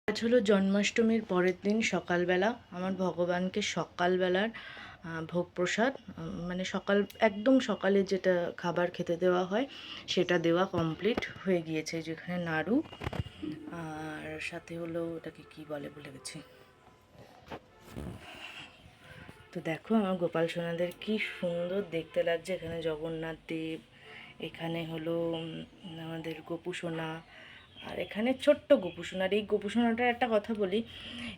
আজ হলো জন্মাষ্টমীর পরের দিন সকালবেলা আমার ভগবানকে সকালবেলার ভোগ প্রসাদ মানে একদম সকালে যেটা খাবার খেতে দেওয়া হয় সেটা দেওয়া কমপ্লিট হয়ে গিয়েছে। যেখানে নাড়ু আর সাথে হলো ওটাকে কি বলে ভুলে গেছি। তো দেখো আমার গোপাল সোনাদের কি সুন্দর দেখতে লাগছে। এখানে জগন্নাথ দেব, এখানে হলো আমাদের গোপু সোনা, আর এখানে ছোট্ট গোপুসোনা। আর এই গোপুসোনাটার একটা কথা বলি,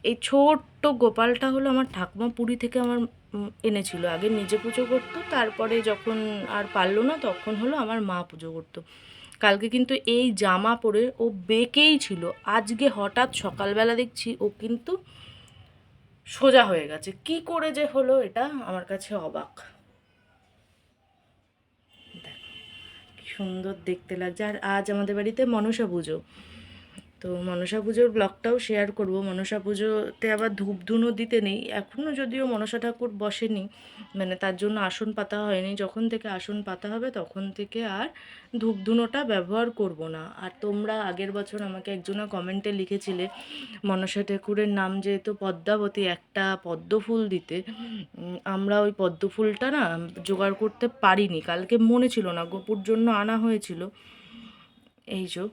এই ছোট্ট গোপালটা হলো আমার ঠাকুমা পুরী থেকে আমার এনেছিল। আগে নিজে পুজো করতো, তারপরে যখন আর পারলো না তখন হলো আমার মা পুজো করতো। কালকে কিন্তু এই জামা পরে ও বেঁকেই ছিল, আজকে হঠাৎ সকালবেলা দেখছি ও কিন্তু সোজা হয়ে গেছে। কি করে যে হলো এটা আমার কাছে অবাক। কি সুন্দর দেখতে লাগছে। আর আজ আমাদের বাড়িতে মনসা পুজো, তো মনসা পুজোর ব্লগটাও শেয়ার করব। মনসা পুজোতে আবার ধূপ ধুনো দিতে নেই, এখনও যদিও মনসা ঠাকুর বসেনি, মানে তার জন্য আসন পাতা হয়নি। যখন থেকে আসন পাতা হবে তখন থেকে আর ধূপ ধুনোটা ব্যবহার করব না। আর তোমরা আগের বছর আমাকে একজনা কমেন্টে লিখেছিলে মনসা ঠাকুরের নাম যেহেতু পদ্মাবতী, একটা পদ্ম ফুল দিতে। আমরা ওই পদ্ম ফুলটা না জোগাড় করতে পারিনি, কালকে মনে ছিল না, গোপুর জন্য আনা হয়েছিল এই যে।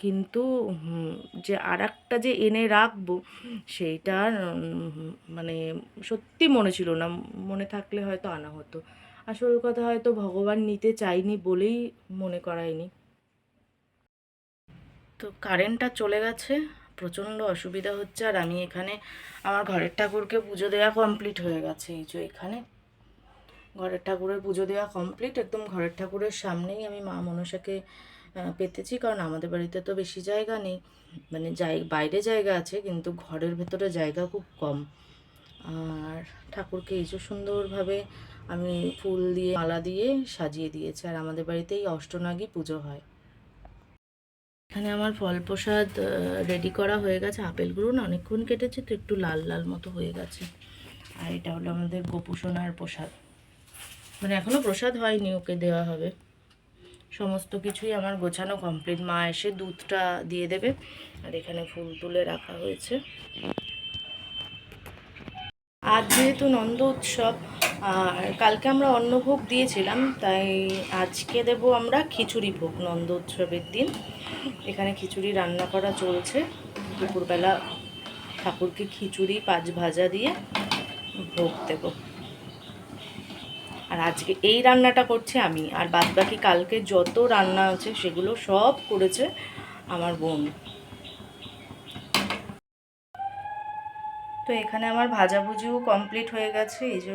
কিন্তু যে আর একটা যে এনে রাখবো সেইটা মানে সত্যি মনে ছিল না। মনে থাকলে হয়তো আনা হতো। আসল কথা হয়তো ভগবান নিতে চাইনি বলেই মনে করায়নি। তো কারেন্টটা চলে গেছে, প্রচণ্ড অসুবিধা হচ্ছে। আর আমি এখানে আমার ঘরের ঠাকুরকে পুজো দেওয়া কমপ্লিট হয়ে গেছে। এই যে এখানে ঘরের ঠাকুরের পুজো দেওয়া কমপ্লিট, একদম ঘরের ঠাকুরের সামনেই আমি মা মনসাকে পেতেছি। কারণ আমাদের বাড়িতে তো বেশি জায়গা নেই, মানে বাইরে জায়গা আছে কিন্তু ঘরের ভেতরে জায়গা খুব কম। আর ঠাকুরকে এই যে সুন্দরভাবে আমি ফুল দিয়ে মালা দিয়ে সাজিয়ে দিয়েছি। আর আমাদের বাড়িতে এই অষ্টনাগী পুজো হয়। এখানে আমার ফল প্রসাদ রেডি করা হয়ে গেছে। আপেলগুলো না অনেকক্ষণ কেটেছে তো একটু লাল লাল মতো হয়ে গেছে। আর এটা হলো আমাদের গোপুসোনার প্রসাদ, মানে এখনও প্রসাদ হয়নি, ওকে দেওয়া হবে। সমস্ত কিছুই আমার গোছানো কমপ্লিট। মা এসে দুধটা দিয়ে দেবে। আর এখানে ফুল তুলে রাখা হয়েছে। আজ যেহেতু নন্দ উৎসব আর কালকে আমরা অন্নভোগ দিয়েছিলাম, তাই আজকে দেব আমরা খিচুড়ি ভোগ নন্দ উৎসবের দিন। এখানে খিচুড়ি রান্না করা চলছে। দুপুরবেলা ঠাকুরকে খিচুড়ি 5 ভাজা দিয়ে ভোগ দেব। আর আজকে এই রান্নাটা করছি আমি, আর বাদবাকি কালকে যত রান্না আছে সেগুলো সব করেছে আমার বোন। তো এখানে আমার ভাজাভুজিও কমপ্লিট হয়ে গেছে। এই যে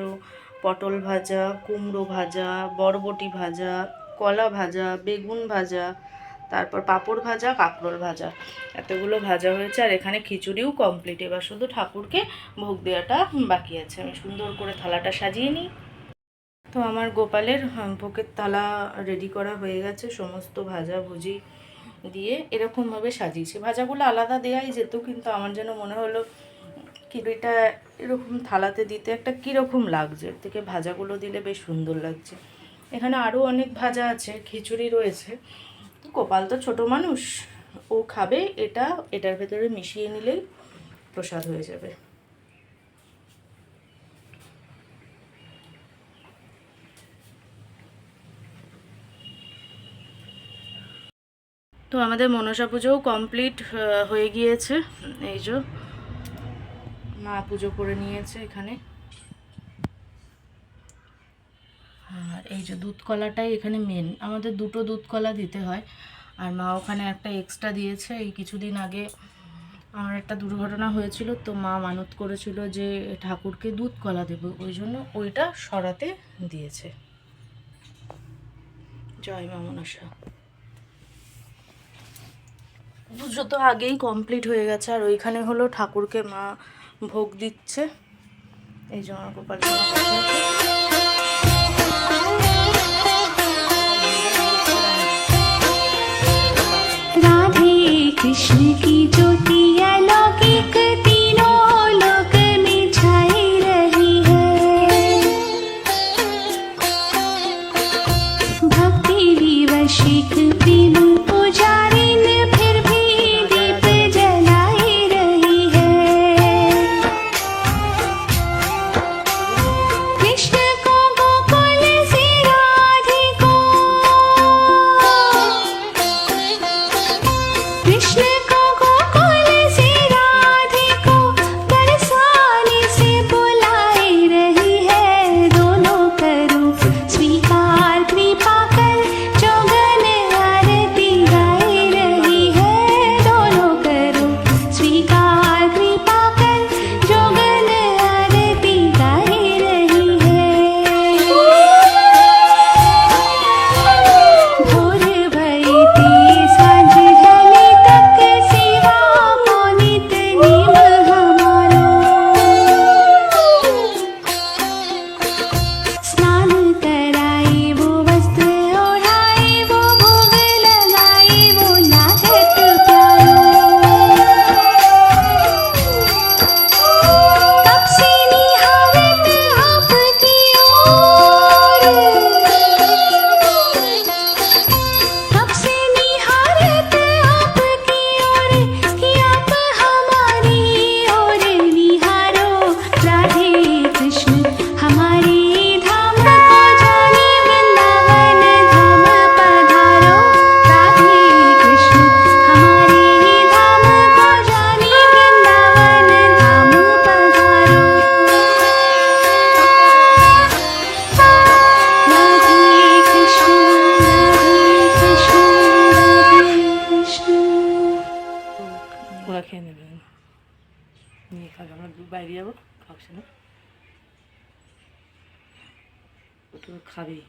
পটল ভাজা, কুমড়ো ভাজা, বরবটি ভাজা, কলা ভাজা, বেগুন ভাজা, তারপর পাঁপড় ভাজা, কাঁকরোল ভাজা, এতগুলো ভাজা হয়েছে। আর এখানে খিচুড়িও কমপ্লিট। এবার শুধু ঠাকুরকে ভোগ দেওয়াটা বাকি আছে। আমি সুন্দর করে থালাটা সাজিয়ে নিই। তো আমার গোপালের ভোগের থালা রেডি করা হয়ে গেছে। সমস্ত ভাজাভুজি দিয়ে এরকমভাবে সাজিয়েছি। ভাজাগুলো আলাদা দেওয়াই যেত, কিন্তু আমার যেন মনে হলো খিচুড়িটা এরকম থালাতে দিতে একটা কীরকম লাগছে, এর থেকে ভাজাগুলো দিলে বেশ সুন্দর লাগছে। এখানে আরও অনেক ভাজা আছে, খিচুড়ি রয়েছে। গোপাল তো ছোট মানুষ, ও খাবে, এটার ভেতরে মিশিয়ে নিলেই প্রসাদ হয়ে যাবে। তো আমাদের মনসা পুজোও কমপ্লিট হয়ে গিয়েছে। এই যে মা পুজো করে নিয়েছে এখানে। আর এই যে দুধ কলাটাই এখানে মেন, আমাদের দুটো দুধ কলা দিতে হয়। আর মা ওখানে একটা এক্সট্রা দিয়েছে। এই কিছুদিন আগে আমার একটা দুর্ঘটনা হয়েছিল, তো মা মানত করেছিল যে ঠাকুরকে দুধ কলা দেবো, ওই জন্য ওইটা সরাতে দিয়েছে। জয় মা মনসা। পুজো তো আগেই কমপ্লিট হয়ে গেছে। আর ওইখানে হলো ঠাকুরকে মা ভোগ দিচ্ছে। এই যে আমার গোপাল राधे कृष्ण की ज्योति अलौकिक तीनों लोक में छाई रही है। भक्ति विवशिक प्रेम पुजारिन फिर भी दीप जलाई रही থাক আমরা বাইরে যাবো খাওয়াস না ও তো খাবেই।